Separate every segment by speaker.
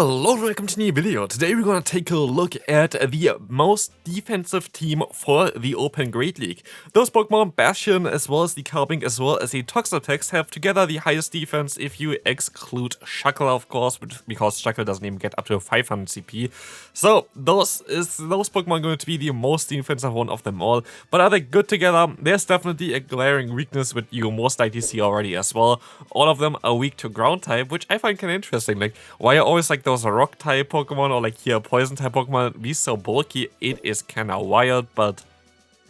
Speaker 1: Hello and welcome to a new video. Today we're gonna take a look at the most defensive team for the Open Great League. Those Pokemon, Bastion, as well as the Carbink, as well as the Toxapex, have together the highest defense if you exclude Shuckle, of course, because Shuckle doesn't even get up to 500 CP. So those Pokemon going to be the most defensive one of them all. But are they good together? There's definitely a glaring weakness which you most likely see already as well. All of them are weak to ground type, which I find kind of interesting. Like, why are always like those rock type Pokemon or like here poison type Pokemon be so bulky? It is kind of wild, but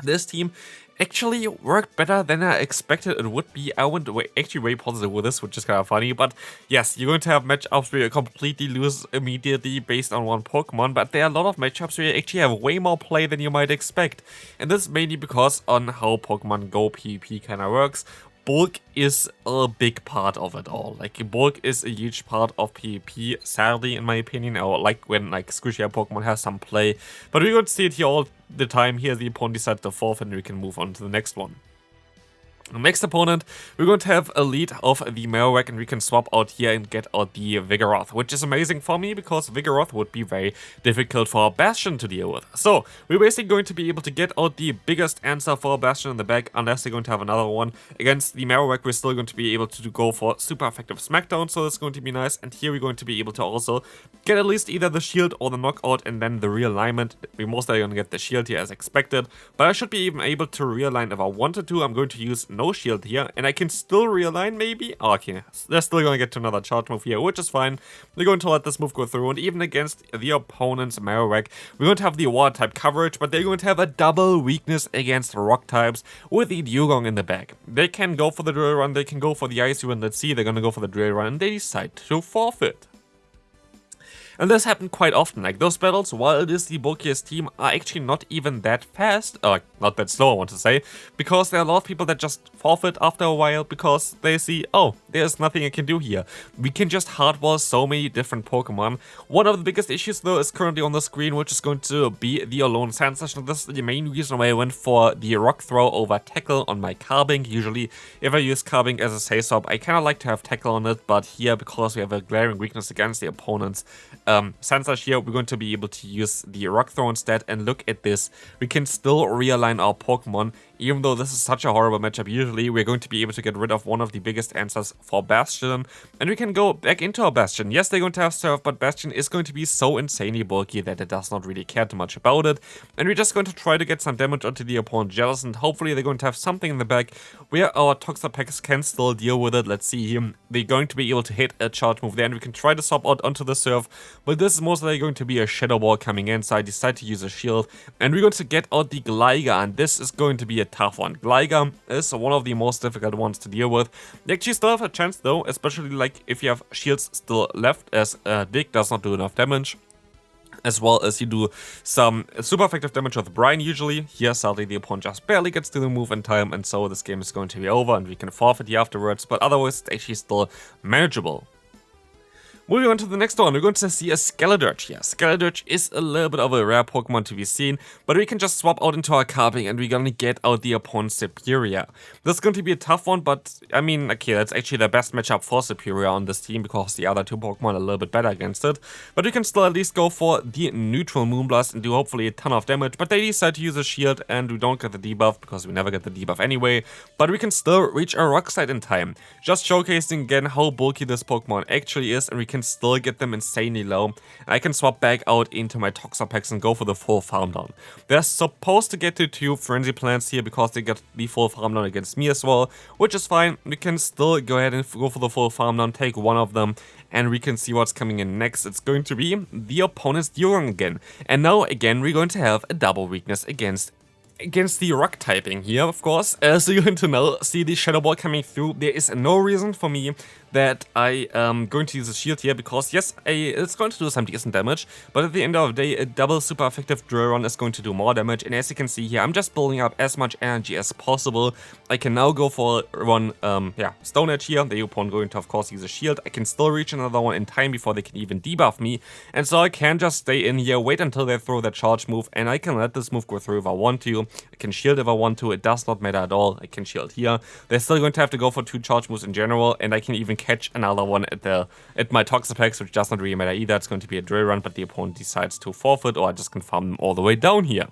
Speaker 1: this team actually worked better than I expected it would be. I went actually way positive with this, which is kind of funny. But yes, you're going to have matchups where you completely lose immediately based on one Pokemon, but there are a lot of matchups where you actually have way more play than you might expect. And this is mainly because on how Pokemon Go PvP kind of works. Bulk is a big part of it all. Like, bulk is a huge part of PvP, sadly, in my opinion, or like when like squishier Pokemon has some play. But we're going to see it here all the time. Here the opponent decides to forfeit and we can move on to the next one. The next opponent, we're going to have a lead of the MEWeedle, and we can swap out here and get out the Vigoroth, which is amazing for me because Vigoroth would be very difficult for Bastion to deal with. So we're basically going to be able to get out the biggest answer for Bastion in the back, unless they're going to have another one. Against the MEWeedle, we're still going to be able to go for super effective Smackdown, so that's going to be nice. And here we're going to be able to also get at least either the shield or the knockout and then the realignment. We're most likely going to get the shield here as expected, but I should be even able to realign if I wanted to. I'm going to use no shield here, and I can still realign maybe? Oh, okay, they're still going to get to another charge move here, which is fine. We're going to let this move go through, and even against the opponent's MEWeedle, we're going to have the water type coverage, but they're going to have a double weakness against rock types with the Dugong in the back. They can go for the drill run, they can go for the icy run. Let's see, they're going to go for the drill run, and they decide to forfeit. And this happened quite often. Like, those battles, while it is the bulkiest team, are actually not even that fast, or not that slow I want to say, because there are a lot of people that just forfeit after a while because they see, oh, there's nothing I can do here. We can just hardball so many different Pokemon. One of the biggest issues though is currently on the screen, which is going to be the Alone Sand Session. This is the main reason why I went for the Rock Throw over Tackle on my Carbink. Usually, if I use Carbink as a safe swap, I kind of like to have Tackle on it, but here, because we have a glaring weakness against the opponent's Sensors here, we're going to be able to use the Rock Throw instead, and look at this. We can still realign our Pokemon, even though this is such a horrible matchup. Usually, we're going to be able to get rid of one of the biggest answers for Bastion, and we can go back into our Bastion. Yes, they're going to have Surf, but Bastion is going to be so insanely bulky that it does not really care too much about it, and we're just going to try to get some damage onto the opponent jealous, and hopefully they're going to have something in the back where our Toxapex can still deal with it. Let's see here. They're going to be able to hit a charge move there, and we can try to swap out onto the Surf, but this is most likely going to be a Shadow Ball coming in, so I decide to use a shield, and we're going to get out the Gligar, and this is going to be a tough one. Gligar is one of the most difficult ones to deal with. They actually still have a chance though, especially like if you have shields still left, as Dig does not do enough damage, as well as you do some super effective damage with Brian usually. Here, sadly, the opponent just barely gets to the move in time, and so this game is going to be over, and we can forfeit here afterwards, but otherwise it's actually still manageable. Moving on to the next one, we're going to see a Skeledirge here. Skeledirge is a little bit of a rare Pokemon to be seen, but we can just swap out into our Carbink and we're gonna get out the opponent's Superior. This is going to be a tough one, but I mean, okay, that's actually the best matchup for Superior on this team because the other two Pokemon are a little bit better against it. But we can still at least go for the neutral Moonblast and do hopefully a ton of damage, but they decide to use a shield and we don't get the debuff because we never get the debuff anyway. But we can still reach a Rock Slide in time, just showcasing again how bulky this Pokemon actually is, and we can still get them insanely low. And I can swap back out into my Toxapex and go for the full farm down. They're supposed to get to 2 Frenzy Plants here because they get the full farm down against me as well, which is fine. We can still go ahead and go for the full farm down, take one of them, and we can see what's coming in next. It's going to be the opponent's Dugong again. And now again we're going to have a double weakness against the rock typing here, of course. As you're going to now see the Shadow Ball coming through, there is no reason for me that I am going to use a shield here because yes, it's going to do some decent damage, but at the end of the day, a double super effective drill run is going to do more damage, and as you can see here, I'm just building up as much energy as possible. I can now go for one Stone Edge here. The opponent going to of course use a shield. I can still reach another one in time before they can even debuff me, and so I can just stay in here, wait until they throw their charge move, and I can let this move go through if I want to. I can shield if I want to, it does not matter at all. I can shield here. They're still going to have to go for 2 charge moves in general, and I can even catch another one at my Toxapex, which does not really matter either. It's going to be a drill run, but the opponent decides to forfeit, or I just can farm them all the way down here.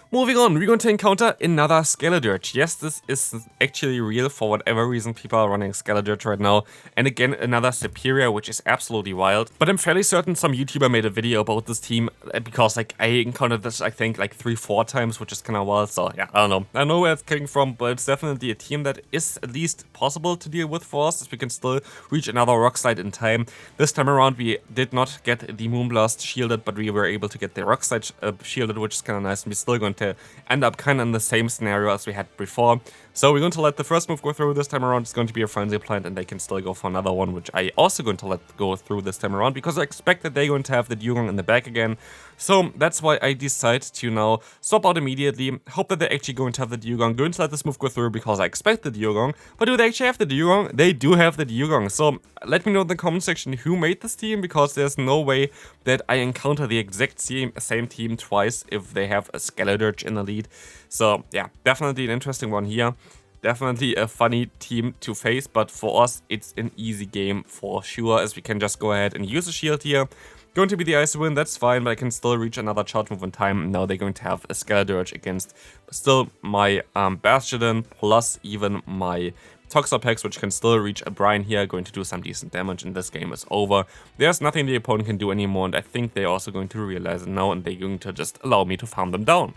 Speaker 1: Moving on, we're going to encounter another Skeledirge. Yes, this is actually real for whatever reason people are running Skeledirge right now. And again, another Superior, which is absolutely wild. But I'm fairly certain some YouTuber made a video about this team because like I encountered this, I think, like 3-4 times, which is kind of wild. So yeah, I don't know. I know where it's coming from, but it's definitely a team that is at least possible to deal with for us, as we can still reach another Rock Slide in time. This time around, we did not get the Moonblast shielded, but we were able to get the Rock Slide shielded, which is kind of nice. And we're still going to end up kind of in the same scenario as we had before. So we're going to let the first move go through this time around. It's going to be a Frenzy Plant, and they can still go for another one, which I also going to let go through this time around, because I expect that they're going to have the Dugong in the back again. So that's why I decide to now swap out immediately. Hope that they're actually going to have the Dugong. Going to let this move go through because I expect the Dugong. But do they actually have the Dugong? They do have the Dugong. So let me know in the comment section who made this team, because there's no way that I encounter the exact same team twice if they have a Skeledirge in the lead. So yeah, definitely an interesting one here. Definitely a funny team to face, but for us it's an easy game for sure, as we can just go ahead and use a shield here. Going to be the Ice Win, that's fine, but I can still reach another charge move in time. Now they're going to have a Skeledirge against still my Bastion, plus even my Toxapex, which can still reach a Brine here, going to do some decent damage, and this game is over. There's nothing the opponent can do anymore, and I think they're also going to realize it now, and they're going to just allow me to farm them down.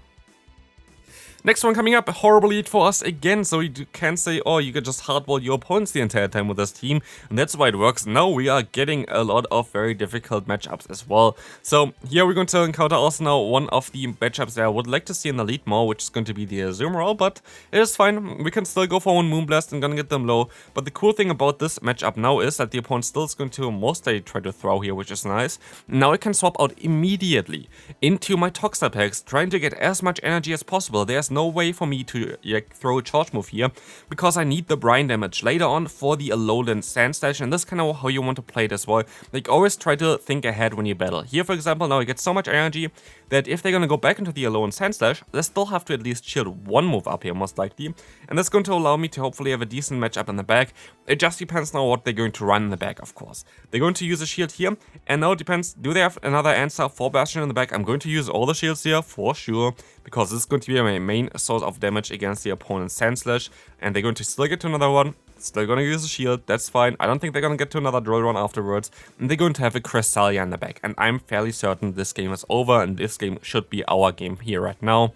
Speaker 1: Next one coming up, a horrible lead for us again, so you can say, oh, you can just hardball your opponents the entire time with this team, and that's why it works. Now we are getting a lot of very difficult matchups as well. So here we're going to encounter also now one of the matchups that I would like to see in the lead more, which is going to be the Azumarill, but it is fine. We can still go for one Moonblast and gonna get them low. But the cool thing about this matchup now is that the opponent still is going to mostly try to throw here, which is nice. Now I can swap out immediately into my Toxapex, trying to get as much energy as possible. There's no way for me to throw a charge move here, because I need the brine damage later on for the Alolan Sandslash, and this is kind of how you want to play it as well. Like, always try to think ahead when you battle. Here, for example, now I get so much energy that if they're gonna go back into the Alolan Sandslash, they still have to at least shield one move up here, most likely, and that's going to allow me to hopefully have a decent matchup in the back. It just depends now what they're going to run in the back, of course. They're going to use a shield here, and now it depends, do they have another answer for Bastion in the back? I'm going to use all the shields here, for sure, because this is going to be my main source of damage against the opponent's Sandslash, and they're going to still get to another one, still going to use a shield, that's fine. I don't think they're going to get to another drill run afterwards, and they're going to have a Cresselia in the back, and I'm fairly certain this game is over, and this game should be our game here right now,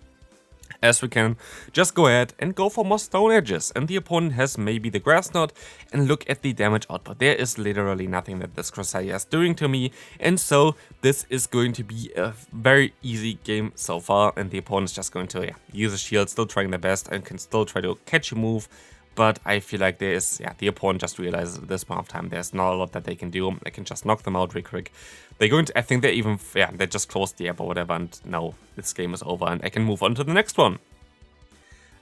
Speaker 1: as we can just go ahead and go for more Stone Edges, and the opponent has maybe the Grass Knot, and look at the damage output. There is literally nothing that this Cresselia is doing to me, and so this is going to be a very easy game so far, and the opponent is just going to use a shield, still trying their best, and can still try to catch a move. But I feel like there is, the opponent just realizes at this point of time there's not a lot that they can do. They can just knock them out real quick. They're going to, I think they even, they just closed the app or whatever, and now this game is over and I can move on to the next one.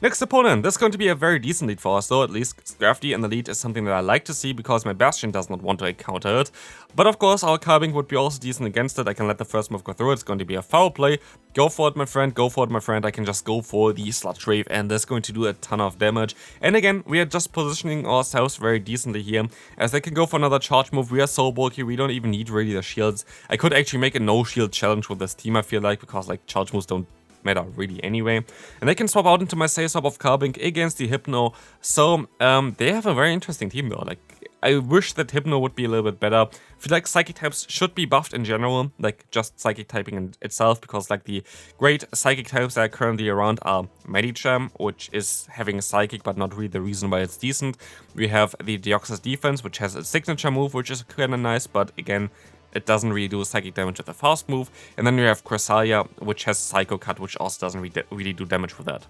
Speaker 1: Next opponent, this is going to be a very decent lead for us, though. At least Scrafty in the lead is something that I like to see, because my Bastion does not want to encounter it. But of course, our Carbink would be also decent against it. I can let the first move go through. It's going to be a foul play. Go for it, my friend. Go for it, my friend. I can just go for the Sludge Wave, and that's going to do a ton of damage. And again, we are just positioning ourselves very decently here, as they can go for another charge move. We are so bulky, we don't even need really the shields. I could actually make a no-shield challenge with this team, I feel like, because like charge moves don't matter really anyway. And they can swap out into my Say-Swap of Carbink against the Hypno. So they have a very interesting team though. Like, I wish that Hypno would be a little bit better. I feel like Psychic types should be buffed in general, like just Psychic typing in itself, because like the great Psychic types that are currently around are Medicham, which is having a Psychic but not really the reason why it's decent. We have the Deoxys Defense, which has a signature move, which is kind of nice, but again, it doesn't really do psychic damage with a fast move. And then we have Cresselia, which has Psycho Cut, which also doesn't really do damage with that.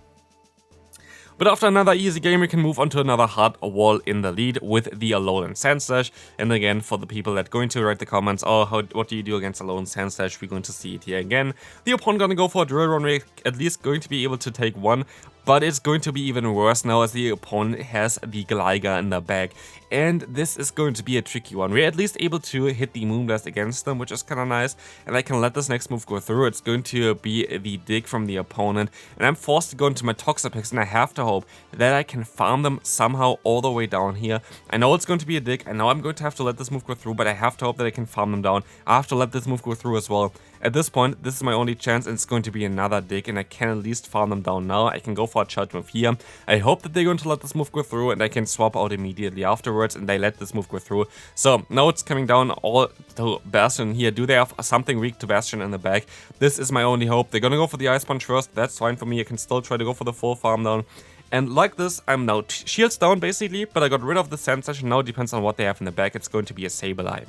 Speaker 1: But after another easy game, we can move on to another hard wall in the lead with the Alolan Sandslash. And again, for the people that are going to write the comments, oh, what do you do against Alolan Sandslash? We're going to see it here again. The opponent gonna go for a drill run. We're at least going to be able to take one But it's going to be even worse now as the opponent has the Gligar in the bag. And this is going to be a tricky one. We're at least able to hit the Moonblast against them, which is kind of nice. And I can let this next move go through. It's going to be the Dig from the opponent. And I'm forced to go into my Toxapex, and I have to hope that I can farm them somehow all the way down here. I know it's going to be a Dig. I know I'm going to have to let this move go through, but I have to hope that I can farm them down. I have to let this move go through as well. At this point, this is my only chance, and it's going to be another Dig, and I can at least farm them down now. I can go for a charge move here. I hope that they're going to let this move go through, and I can swap out immediately afterwards, and they let this move go through. So now it's coming down all to Bastion here. Do they have something weak to Bastion in the back? This is my only hope. They're gonna go for the Ice Punch first. That's fine for me. I can still try to go for the full farm down. And like this, I'm now shields down basically, but I got rid of the Sand Session. Now it depends on what they have in the back. It's going to be a Sableye.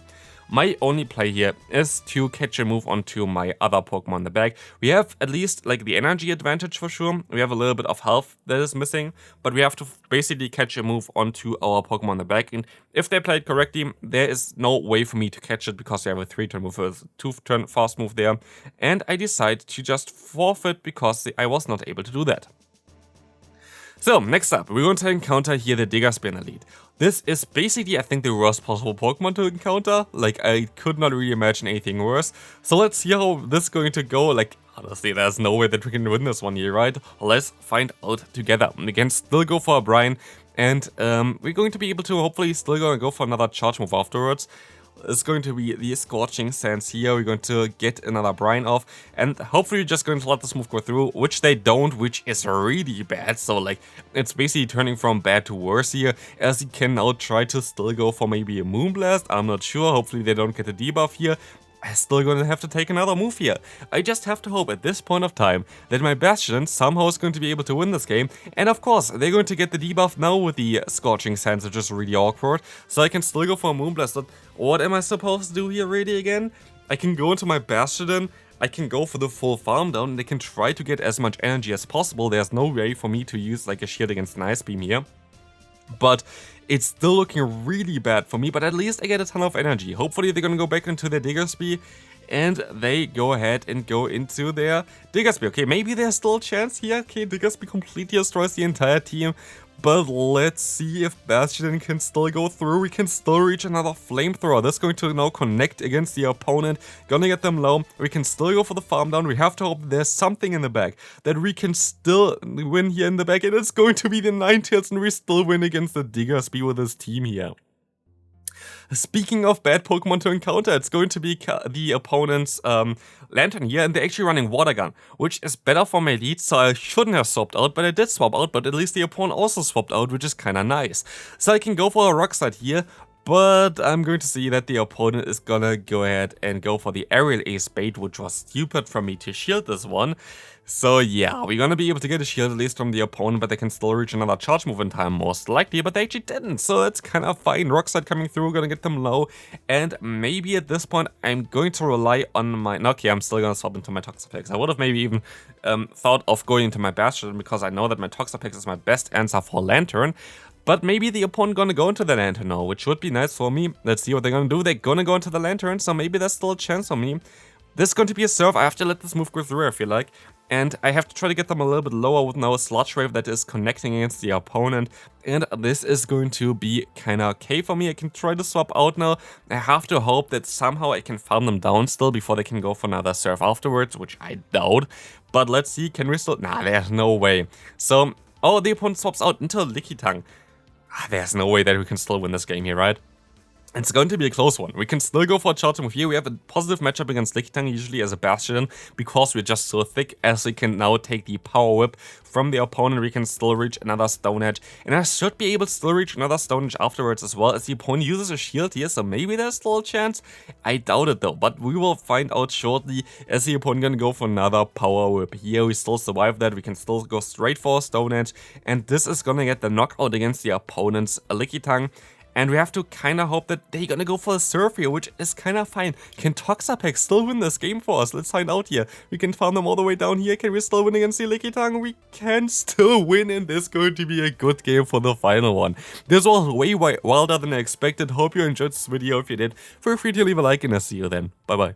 Speaker 1: My only play here is to catch a move onto my other Pokemon in the back. We have at least like the energy advantage for sure. We have a little bit of health that is missing, but we have to basically catch a move onto our Pokemon in the back. And if they play it correctly, there is no way for me to catch it because they have a 3-turn move, a 2-turn fast move there. And I decide to just forfeit because I was not able to do that. So, next up, we're going to encounter here the Diggersby in the lead. This is basically, I think, the worst possible Pokemon to encounter. Like, I could not really imagine anything worse. So let's see how this is going to go. Like, honestly, there's no way that we can win this one here, right? Let's find out together. We can still go for a Brine, and we're going to be able to hopefully still go for another charge move afterwards. It's going to be the Scorching Sands here. We're going to get another Brine off, and hopefully you're just going to let this move go through, which they don't, which is really bad. So like, it's basically turning from bad to worse here, as he can now try to still go for maybe a Moonblast. I'm not sure. Hopefully they don't get a debuff here. I'm still going to have to take another move here. I just have to hope at this point of time that my Bastion somehow is going to be able to win this game. And of course, they're going to get the debuff now with the Scorching Sands, which is really awkward. So I can still go for a Moonblast. But what am I supposed to do here really again? I can go into my Bastion, I can go for the full farm down, and I can try to get as much energy as possible. There's no way for me to use like a shield against an Ice Beam here. But it's still looking really bad for me, but at least I get a ton of energy. Hopefully they're gonna go back into their Diggersby, and they go ahead and go into their Diggersby. Okay, maybe there's still a chance here. Okay, Diggersby completely destroys the entire team. But let's see if Bastion can still go through. We can still reach another Flamethrower. This is going to now connect against the opponent. Gonna get them low. We can still go for the farm down. We have to hope there's something in the back that we can still win here in the back. And it's going to be the Ninetales, and we still win against the Diggersby with this team here. Speaking of bad Pokemon to encounter, it's going to be the opponent's Lantern here, and they're actually running Water Gun, which is better for my lead, so I shouldn't have swapped out, but I did swap out, but at least the opponent also swapped out, which is kinda nice. So I can go for a Rock Slide here, but I'm going to see that the opponent is gonna go ahead and go for the Aerial Ace bait, which was stupid for me to shield this one. So yeah, we're gonna be able to get a shield at least from the opponent, but they can still reach another charge move in time, most likely, but they actually didn't, so that's kind of fine. Rock Slide coming through, gonna get them low, and maybe at this point I'm going to rely on my... Okay, I'm still gonna swap into my Toxapex. I would have maybe even thought of going into my Bastion, because I know that my Toxapex is my best answer for Lantern. But maybe the opponent gonna go into the Lantern now, which would be nice for me. Let's see what they're gonna do. They're gonna go into the Lantern, so maybe there's still a chance for me. This is going to be a serve. I have to let this move go through, I feel like. And I have to try to get them a little bit lower with now a Sludge Wave that is connecting against the opponent. And this is going to be kinda okay for me. I can try to swap out now. I have to hope that somehow I can farm them down still before they can go for another serve afterwards, which I doubt. But let's see, can we still... Nah, there's no way. So, oh, the opponent swaps out into a Lickitung. There's no way that we can still win this game here, right? It's going to be a close one. We can still go for a charge move here. We have a positive matchup against Lickitung usually as a Bastion because we're just so thick, as we can now take the Power Whip from the opponent. We can still reach another Stone Edge, and I should be able to still reach another Stone Edge afterwards as well, as the opponent uses a shield here, so maybe there's still a chance. I doubt it though, but we will find out shortly, as the opponent gonna go for another Power Whip here. We still survive that. We can still go straight for a Stone Edge, and this is gonna get the knockout against the opponent's Lickitung. And we have to kind of hope that they're gonna go for a Surf here, which is kind of fine. Can Toxapex still win this game for us? Let's find out here. We can farm them all the way down here. Can we still win against the Lickitung? We can still win, and this is going to be a good game for the final one. This was way wilder than I expected. Hope you enjoyed this video. If you did, feel free to leave a like, and I'll see you then. Bye bye.